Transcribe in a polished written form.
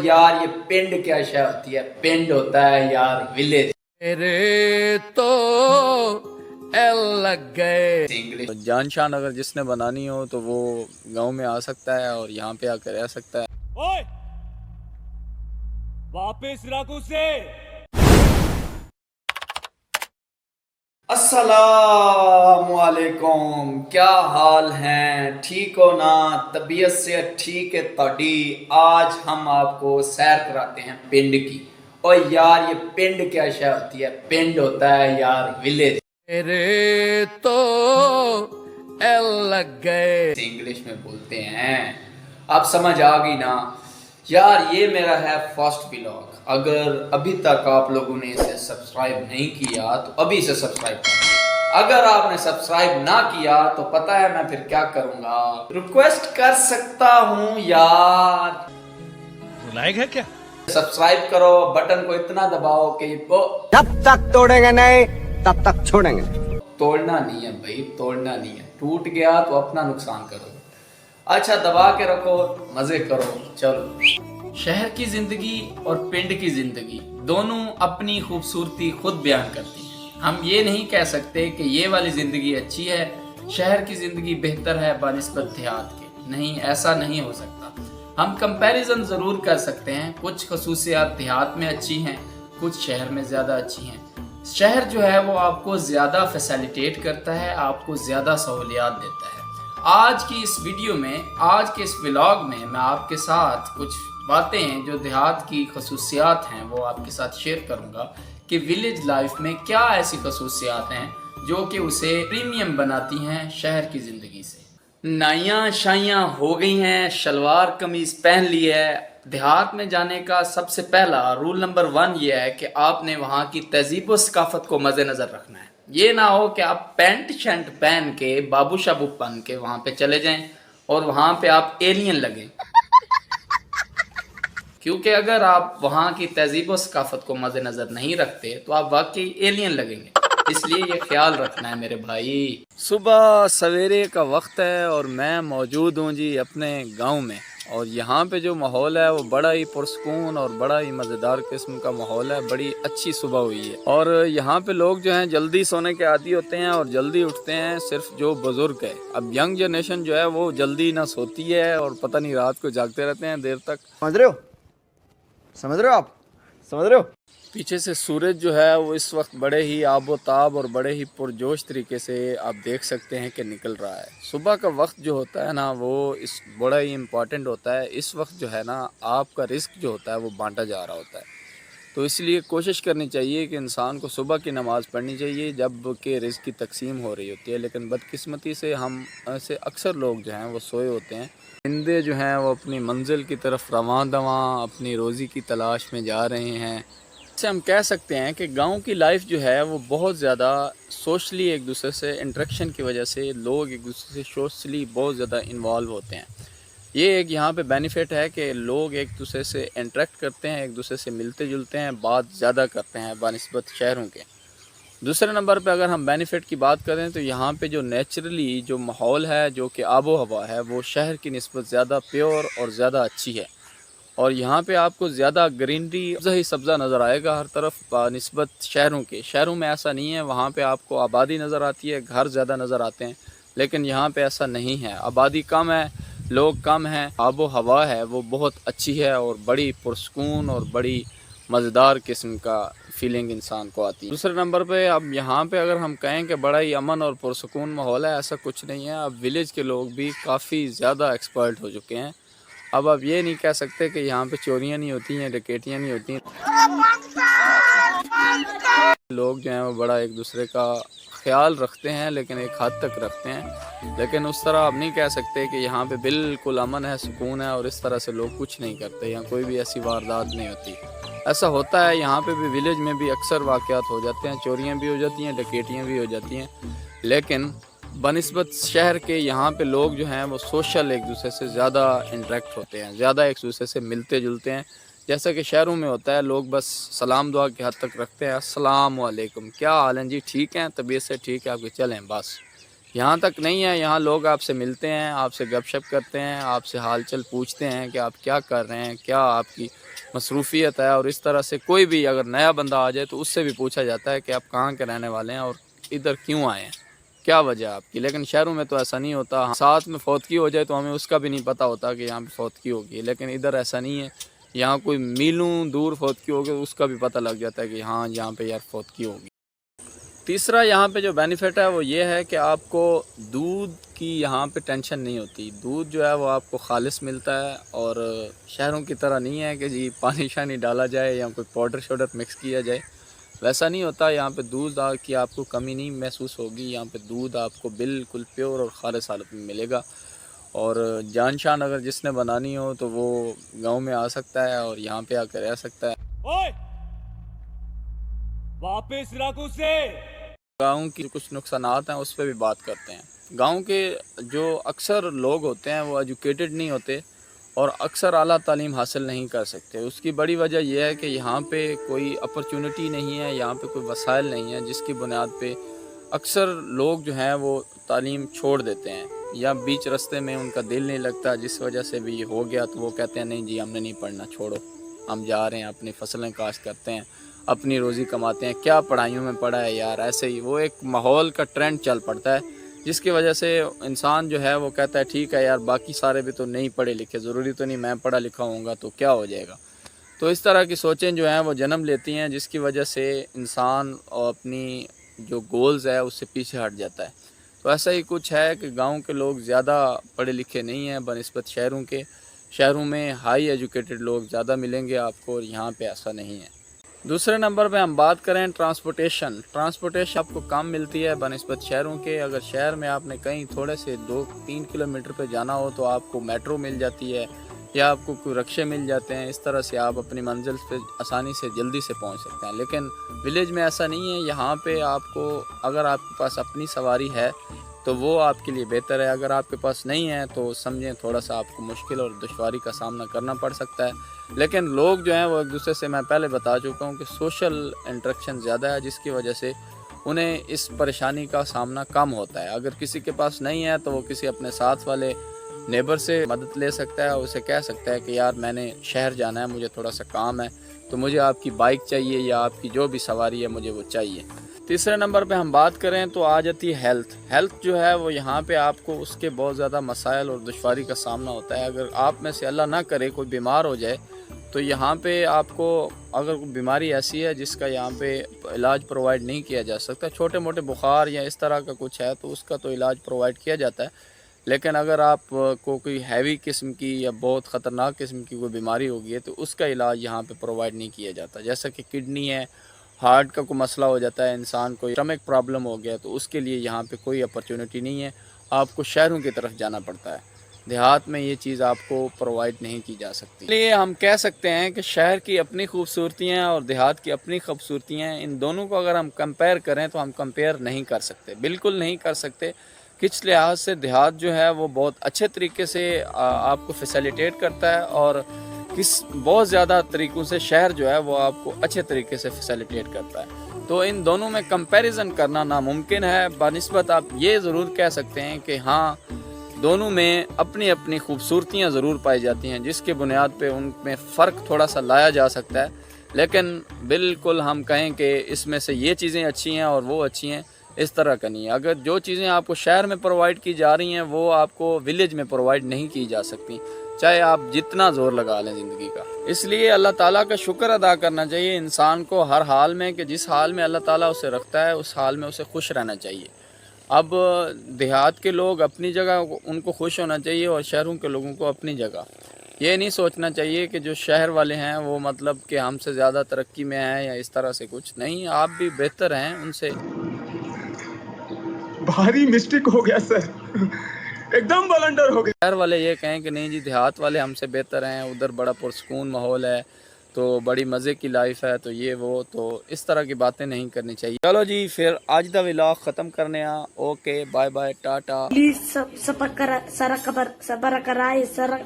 یار یہ پنڈ کیا شے ہوتی ہے؟ پنڈ ہوتا ہے یار ولیج. میرے تو ایل لگ گئے. انگلش جان شان اگر جس نے بنانی ہو تو وہ گاؤں میں آ سکتا ہے اور یہاں پہ آ کر رہ سکتا ہے. اوئے واپس رکھو سے. السلام علیکم، کیا حال ہیں؟ ٹھیک ہو نا؟ طبیعت سے ٹھیک ہے تاڑی؟ آج ہم آپ کو سیر کراتے ہیں پنڈ کی. اور یار یہ پنڈ کیا شے ہوتی ہے؟ پنڈ ہوتا ہے یار ولیج. میرے تو ایل لگ گئے. انگلش میں بولتے ہیں. آپ سمجھ آ گئی نا یار؟ یہ میرا ہے فرسٹ ولاگ. اگر ابھی تک آپ لوگوں نے اسے سبسکرائب نہیں کیا تو ابھی سے سبسکرائب کریں. اگر آپ نے سبسکرائب نہ کیا تو پتہ ہے میں پھر کیا کروں گا؟ ریکویسٹ کر سکتا ہوں یار، لائق ہے کیا؟ سبسکرائب کرو، بٹن کو اتنا دباؤ کہ جب تک توڑیں گے نہیں تب تک چھوڑیں گے. توڑنا نہیں ہے بھائی، توڑنا نہیں ہے. ٹوٹ گیا تو اپنا نقصان کرو. اچھا دبا کے رکھو، مزے کرو. چلو، شہر کی زندگی اور پنڈ کی زندگی دونوں اپنی خوبصورتی خود بیان کرتی ہیں. ہم یہ نہیں کہہ سکتے کہ یہ والی زندگی اچھی ہے، شہر کی زندگی بہتر ہے بنسبت دیہات کے. نہیں، ایسا نہیں ہو سکتا. ہم کمپیریزن ضرور کر سکتے ہیں. کچھ خصوصیات دیہات میں اچھی ہیں، کچھ شہر میں زیادہ اچھی ہیں. شہر جو ہے وہ آپ کو زیادہ فیسیلیٹیٹ کرتا ہے، آپ کو زیادہ سہولیات دیتا ہے. آج کی اس ویڈیو میں، آج کے اس ولاگ میں میں آپ کے ساتھ کچھ باتیں ہیں جو دیہات کی خصوصیات ہیں وہ آپ کے ساتھ شیئر کروں گا کہ ولیج لائف میں کیا ایسی خصوصیات ہیں جو کہ اسے پریمیم بناتی ہیں شہر کی زندگی سے. نائیاں شائیاں ہو گئی ہیں، شلوار قمیض پہن لی ہے. دیہات میں جانے کا سب سے پہلا رول نمبر 1 یہ ہے کہ آپ نے وہاں کی تہذیب و ثقافت کو مد نظر رکھنا ہے. یہ نہ ہو کہ آپ پینٹ شرٹ پہن کے بابو شابو پہن کے وہاں پہ چلے جائیں اور وہاں پہ آپ ایلین لگیں. کیونکہ اگر آپ وہاں کی تہذیب و ثقافت کو مد نظر نہیں رکھتے تو آپ واقعی ایلین لگیں گے. اس لیے یہ خیال رکھنا ہے میرے بھائی. صبح سویرے کا وقت ہے اور میں موجود ہوں جی اپنے گاؤں میں، اور یہاں پہ جو ماحول ہے وہ بڑا ہی پرسکون اور بڑا ہی مزیدار قسم کا ماحول ہے. بڑی اچھی صبح ہوئی ہے اور یہاں پہ لوگ جو ہیں جلدی سونے کے عادی ہوتے ہیں اور جلدی اٹھتے ہیں. صرف جو بزرگ ہے، اب ینگ جنریشن جو ہے وہ جلدی نہ سوتی ہے اور پتہ نہیں رات کو جاگتے رہتے ہیں دیر تک. سمجھ رہے ہو؟ سمجھ رہے ہو؟ آپ سمجھ رہے ہو؟ پیچھے سے سورج جو ہے وہ اس وقت بڑے ہی آب و تاب اور بڑے ہی پرجوش طریقے سے آپ دیکھ سکتے ہیں کہ نکل رہا ہے. صبح کا وقت جو ہوتا ہے نا وہ اس بڑا ہی امپورٹنٹ ہوتا ہے. اس وقت جو ہے نا آپ کا رزق جو ہوتا ہے وہ بانٹا جا رہا ہوتا ہے. تو اس لیے کوشش کرنی چاہیے کہ انسان کو صبح کی نماز پڑھنی چاہیے جب کہ رزق کی تقسیم ہو رہی ہوتی ہے. لیکن بدقسمتی سے ہم ایسے اکثر لوگ جو ہیں وہ سوئے ہوتے ہیں. بندے جو ہیں وہ اپنی منزل کی طرف رواں دواں اپنی روزی کی تلاش میں جا رہے ہیں. سے ہم کہہ سکتے ہیں کہ گاؤں کی لائف جو ہے وہ بہت زیادہ سوشلی ایک دوسرے سے انٹریکشن کی وجہ سے لوگ ایک دوسرے سے سوشلی بہت زیادہ انوالو ہوتے ہیں. یہ ایک یہاں پہ بینیفٹ ہے کہ لوگ ایک دوسرے سے انٹریکٹ کرتے ہیں، ایک دوسرے سے ملتے جلتے ہیں، بات زیادہ کرتے ہیں بنسبت شہروں کے. دوسرے نمبر پہ اگر ہم بینیفٹ کی بات کریں تو یہاں پہ جو نیچرلی جو ماحول ہے، جو کہ آب و ہوا ہے، وہ شہر کی نسبت زیادہ پیور اور زیادہ اچھی ہے. اور یہاں پہ آپ کو زیادہ گرینری سبزہ ہی سبزہ نظر آئے گا ہر طرف نسبت شہروں کے. شہروں میں ایسا نہیں ہے، وہاں پہ آپ کو آبادی نظر آتی ہے، گھر زیادہ نظر آتے ہیں. لیکن یہاں پہ ایسا نہیں ہے، آبادی کم ہے، لوگ کم ہیں، آب و ہوا ہے وہ بہت اچھی ہے اور بڑی پرسکون اور بڑی مزیدار قسم کا فیلنگ انسان کو آتی ہے. دوسرے نمبر پہ اب یہاں پہ اگر ہم کہیں کہ بڑا ہی امن اور پرسکون ماحول ہے، ایسا کچھ نہیں ہے. اب ولیج کے لوگ بھی کافی زیادہ ایکسپرٹ ہو چکے ہیں. اب آپ یہ نہیں کہہ سکتے کہ یہاں پہ چوریاں نہیں ہوتی ہیں، ڈکیتیاں نہیں ہوتی ہیں. لوگ جو ہیں وہ بڑا ایک دوسرے کا خیال رکھتے ہیں، لیکن ایک حد تک رکھتے ہیں. لیکن اس طرح آپ نہیں کہہ سکتے کہ یہاں پہ بالکل امن ہے، سکون ہے اور اس طرح سے لوگ کچھ نہیں کرتے. یہاں کوئی بھی ایسی واردات نہیں ہوتی. ایسا ہوتا ہے یہاں پہ بھی، ولیج میں بھی اکثر واقعات ہو جاتے ہیں، چوریاں بھی ہو جاتی ہیں، ڈکیتیاں بھی ہو جاتی ہیں. لیکن بنسبت شہر کے یہاں پہ لوگ جو ہیں وہ سوشل ایک دوسرے سے زیادہ انٹریکٹ ہوتے ہیں، زیادہ ایک دوسرے سے ملتے جلتے ہیں. جیسا کہ شہروں میں ہوتا ہے لوگ بس سلام دعا کی حد تک رکھتے ہیں. السلام علیکم، کیا حال ہیں جی، ٹھیک ہیں، طبیعت سے ٹھیک ہے آپ کے، چلیں بس. यहाँ तक नहीं है, यहाँ लोग आपसे मिलते हैं, आपसे गपशप करते हैं, आपसे हाल चाल पूछते हैं कि आप क्या कर रहे हैं, क्या आपकी मसरूफियत है। और इस तरह से कोई भी अगर नया बंदा आ जाए तो उससे भी पूछा जाता है कि आप कहाँ के रहने वाले हैं और इधर क्यों आए हैं, क्या वजह है आपकी। लेकिन शहरों में तो ऐसा नहीं होता। साथ में फौतगी हो जाए तो हमें उसका भी नहीं पता होता कि यहाँ पे फौतगी होगी, लेकिन इधर ऐसा नहीं है। यहाँ कोई मीलों दूर फौतगी होगी तो उसका भी पता लग जाता है कि हाँ यहाँ पे यार फौतगी होगी। तीसरा यहाँ पे जो बेनिफिट है वो ये है कि आपको दूध की यहाँ पे टेंशन नहीं होती। दूध जो है वो आपको खालिस मिलता है, और शहरों की तरह नहीं है कि जी पानी शानी डाला जाए या कोई पाउडर शाउडर मिक्स किया जाए, वैसा नहीं होता। यहाँ पे दूध की आपको कमी नहीं महसूस होगी। यहाँ पे दूध आपको बिल्कुल प्योर और खालिस हालत में मिलेगा। और जान शान अगर जिसने बनानी हो तो वो गांव में आ सकता है और यहाँ पे आकर रह सकता है। ओए, वापस सिराकू से। गाँव की कुछ नुकसानात हैं उस पर भी बात करते हैं। गांव के जो अक्सर लोग होते हैं वो एजुकेटेड नहीं होते और अक्सर आला तालीम हासिल नहीं कर सकते। उसकी बड़ी वजह यह है कि यहाँ पे कोई अपॉर्चुनिटी नहीं है, यहाँ पे कोई वसाइल नहीं है, जिसकी बुनियाद पे अक्सर लोग जो हैं वो तालीम छोड़ देते हैं या बीच रास्ते में उनका दिल नहीं लगता, जिस वजह से भी हो गया तो वो कहते हैं नहीं जी हमने नहीं पढ़ना, छोड़ो, हम जा रहे हैं अपनी फसलें काश्त करते हैं, अपनी रोज़ी कमाते हैं, क्या पढ़ाइयों में पड़ा है यार। ऐसे ही वो एक माहौल का ट्रेंड चल पड़ता है, जिसकी वजह से इंसान जो है वो कहता है ठीक है यार बाकी सारे भी तो नहीं पढ़े लिखे, ज़रूरी तो नहीं मैं पढ़ा लिखा होऊंगा तो क्या हो जाएगा। तो इस तरह की सोचें जो हैं वो जन्म लेती हैं, जिसकी वजह से इंसान अपनी जो गोल्स है उससे पीछे हट जाता है। तो ऐसा ही कुछ है कि गांव के लोग ज़्यादा पढ़े लिखे नहीं हैं बनिस्बत शहरों के। शहरों में हाई एजुकेटेड लोग ज़्यादा मिलेंगे आपको और यहाँ पे ऐसा नहीं है। दूसरे नंबर पे हम बात करें ट्रांसपोर्टेशन आपको कम मिलती है बनिस्बत शहरों के। अगर शहर में आपने कहीं थोड़े से 2-3 किलोमीटर पे जाना हो तो आपको मेट्रो मिल जाती है या आपको कोई रक्शे मिल जाते हैं। इस तरह से आप अपनी मंजिल पे आसानी से जल्दी से पहुंच सकते हैं। लेकिन विलेज में ऐसा नहीं है। यहाँ पे आपको अगर आपके पास अपनी सवारी है तो वो आपके लिए बेहतर है, अगर आपके पास नहीं है तो समझें थोड़ा सा आपको मुश्किल और दुश्वारी का सामना करना पड़ सकता है। लेकिन लोग जो हैं वो एक दूसरे से, मैं पहले बता चुका हूँ कि सोशल इंटरेक्शन ज़्यादा है, जिसकी वजह से उन्हें इस परेशानी का सामना कम होता है। अगर किसी के पास नहीं है तो वो किसी अपने साथ वाले नेबर से मदद ले सकता है, उसे कह सकता है कि यार मैंने शहर जाना है, मुझे थोड़ा सा काम है, तो मुझे आपकी बाइक चाहिए या आपकी जो भी सवारी है मुझे वो चाहिए। तीसरे नंबर पे हम बात करें तो आ जाती है हेल्थ जो है वो यहाँ पे आपको उसके बहुत ज़्यादा मसाइल और दुश्वारी का सामना होता है। अगर आप में से अल्लाह ना करे कोई बीमार हो जाए तो यहाँ पे आपको अगर कोई बीमारी ऐसी है जिसका यहाँ पे इलाज प्रोवाइड नहीं किया जा सकता, छोटे मोटे बुखार या इस तरह का कुछ है तो उसका तो इलाज प्रोवाइड किया जाता है। लेकिन अगर आप को कोई हैवी किस्म की या बहुत ख़तरनाक किस्म की कोई बीमारी होगी है तो उसका इलाज यहाँ पे प्रोवाइड नहीं किया जाता। जैसा कि किडनी है, हार्ट का कोई मसला हो जाता है, इंसान को स्टमक प्रॉब्लम हो गया तो उसके लिए यहाँ पे कोई अपॉर्चुनिटी नहीं है, आपको शहरों की तरफ जाना पड़ता है। देहात में ये चीज़ आपको प्रोवाइड नहीं की जा सकती। इसलिए हम कह सकते हैं कि शहर की अपनी खूबसूरतियाँ और देहात की अपनी खूबसूरतियाँ, इन दोनों को अगर हम कंपेयर करें तो हम कंपेयर नहीं कर सकते, बिल्कुल नहीं कर सकते। किस लिहाज से देहात जो है वो बहुत अच्छे तरीके से आपको फैसिलिटेट करता है और बहुत ज़्यादा तरीक़ों से शहर जो है वो आपको अच्छे तरीके से फैसिलिटेट करता है। तो इन दोनों में कंपैरिजन करना नामुमकिन है। बनिस्बत आप ये ज़रूर कह सकते हैं कि हाँ दोनों में अपनी अपनी खूबसूरतियाँ ज़रूर पाई जाती हैं, जिसके बुनियाद पे उनमें फ़र्क थोड़ा सा लाया जा सकता है। लेकिन बिल्कुल हम कहें कि इसमें से ये चीज़ें अच्छी हैं और वो अच्छी हैं, इस तरह का नहीं है। अगर जो चीज़ें आपको शहर में प्रोवाइड की जा रही हैं वो आपको विलेज में प्रोवाइड नहीं की जा सकती, चाहे आप जितना ज़ोर लगा लें ज़िंदगी का। इसलिए अल्लाह ताला का शुक्र अदा करना चाहिए इंसान को हर हाल में, कि जिस हाल में अल्लाह ताला उसे रखता है उस हाल में उसे खुश रहना चाहिए। अब देहात के लोग अपनी जगह उनको खुश होना चाहिए और शहरों के लोगों को अपनी जगह। ये नहीं सोचना चाहिए कि जो शहर वाले हैं वो मतलब कि हमसे ज़्यादा तरक्की में हैं या इस तरह से कुछ नहीं, आप भी बेहतर हैं उनसे। भारी मिस्टेक हो गया सर, एकदम बलंडर हो गया। शहर वाले ये कहें कि नहीं जी देहात वाले हमसे बेहतर हैं, उधर बड़ा पुरसकून माहौल है तो बड़ी मज़े की लाइफ है, तो ये वो, तो इस तरह की बातें नहीं करनी चाहिए। चलो जी फिर आज दा व्लॉग ख़त्म करने आ। Okay bye bye tata. Please सब सबर कराए सर